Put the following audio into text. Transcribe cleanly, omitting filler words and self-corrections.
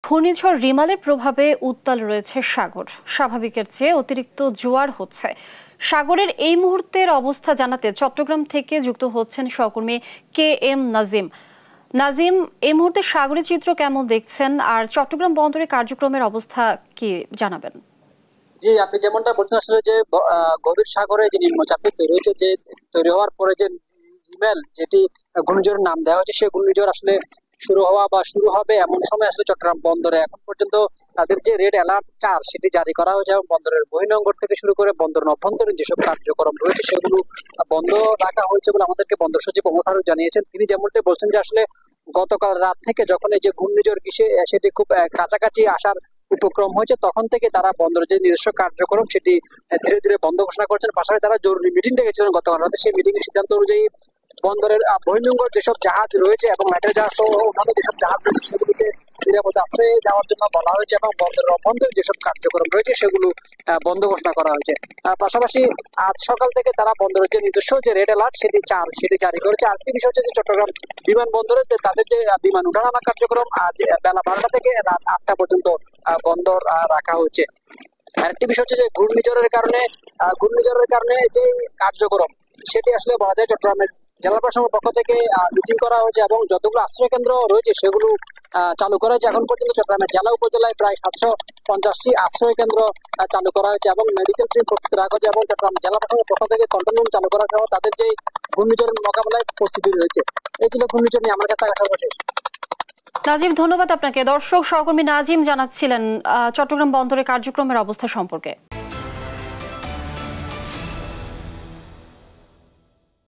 ঘূর্ণিঝড় রিমালের প্রভাবে উত্তাল রয়েছে সাগর। স্বাভাবিকের চেয়ে অতিরিক্ত জোয়ার হচ্ছে। সাগরের এই মুহূর্তের অবস্থা জানাতে চট্টগ্রাম থেকে যুক্ত হচ্ছেন সহকর্মী KM নাজিম। নাজিম, এই মুহূর্তে সাগরের চিত্র কেমন দেখছেন, আর চট্টগ্রাম বন্দরে কার্যক্রমের অবস্থা কি জানাবেন? জি, আপনি যেমনটা বলছেন, আসলে যে গভীর সাগরে যে নিম্নচাপটি তৈরি হয়েছে, যে তৈরি হওয়ার পরে যে রিমেল যেটি ঘূর্ণিঝড়ের নাম দেওয়া হয়েছে, সেই ঘূর্ণিঝড় আসলে শুরু হওয়া বা শুরু হবে এমন সময় আসলে চট্টগ্রাম বন্দরে এখন পর্যন্ত তাদের যে রেড অ্যালার্ট 4 সেটি জারি করা হয়েছে এবং বন্দরের বহির্নোঙর থেকে শুরু করে বন্দরের অভ্যন্তরীণ যেসব কার্যক্রম রয়েছে সেগুলো বন্ধ রাখা হয়েছে বলে আমাদেরকে বন্দর সচিব ওমর ফারুক জানিয়েছেন। তিনি যেমনটি বলছেন যে আসলে গতকাল রাত থেকে যখন এই যে ঘূর্ণিঝড় সেটি খুব কাছাকাছি আসার উপক্রম হয়েছে, তখন থেকে তারা বন্দরের যে নিজস্ব কার্যক্রম সেটি ধীরে ধীরে বন্ধ ঘোষণা করছেন। পাশাপাশি তারা জরুরি মিটিং ডেকেছিলেন গতকাল রাতে। সেই মিটিং এর সিদ্ধান্ত অনুযায়ী বন্দরের বহির্নোঙর যেসব জাহাজ রয়েছে এবং ম্যাটেরিয়াল জাহাজ সহ অন্যান্য যেসব জাহাজ রয়েছে সেগুলিকে নিরাপদ আশ্রয়ে যাওয়ার জন্য বলা হয়েছে এবং বন্দরের অভ্যন্তরীণ যেসব কার্যক্রম রয়েছে সেগুলো বন্ধ ঘোষণা করা হয়েছে। পাশাপাশি আজ সকাল থেকে তারা বন্দরের যে নিজস্ব যে রেড অ্যালার্ট সেটি জারি করেছে। আরেকটি বিষয় হচ্ছে যে চট্টগ্রাম বিমানবন্দরে তাদের যে বিমান উঠানামা কার্যক্রম আজ বেলা 12টা থেকে রাত 8টা পর্যন্ত বন্ধ রাখা হয়েছে। আরেকটি বিষয় হচ্ছে যে ঘূর্ণিঝড়ের কারণে যে কার্যক্রম সেটি আসলে বলা যায় চট্টগ্রামের জেলা প্রশাসনের পক্ষ থেকে মিটিং করা হয়েছে এবং যতগুলো আশ্রয় কেন্দ্র রয়েছে সেগুলো চালু করা হয়েছে। এখন পর্যন্ত চট্টগ্রামের জেলা উপজেলায় প্রায় 750টি আশ্রয় কেন্দ্র চালু করা হয়েছে এবং মেডিকেল টিম প্রস্তুত রাখা হয়েছে এবং চট্টগ্রাম জেলা প্রশাসনের পক্ষ থেকে কন্ট্রোল রুম চালু করা সহ তাদের যে ঘূর্ণিঝড়ের মোকাবেলায় প্রস্তুতি রয়েছে। এই ছিল ঘূর্ণিঝড় নিয়ে আমার কাছে থাকা সর্বশেষ। নাজিম, ধন্যবাদ আপনাকে। দর্শক, সহকর্মী নাজিম জানাচ্ছিলেন চট্টগ্রাম বন্দরের কার্যক্রমের অবস্থা সম্পর্কে।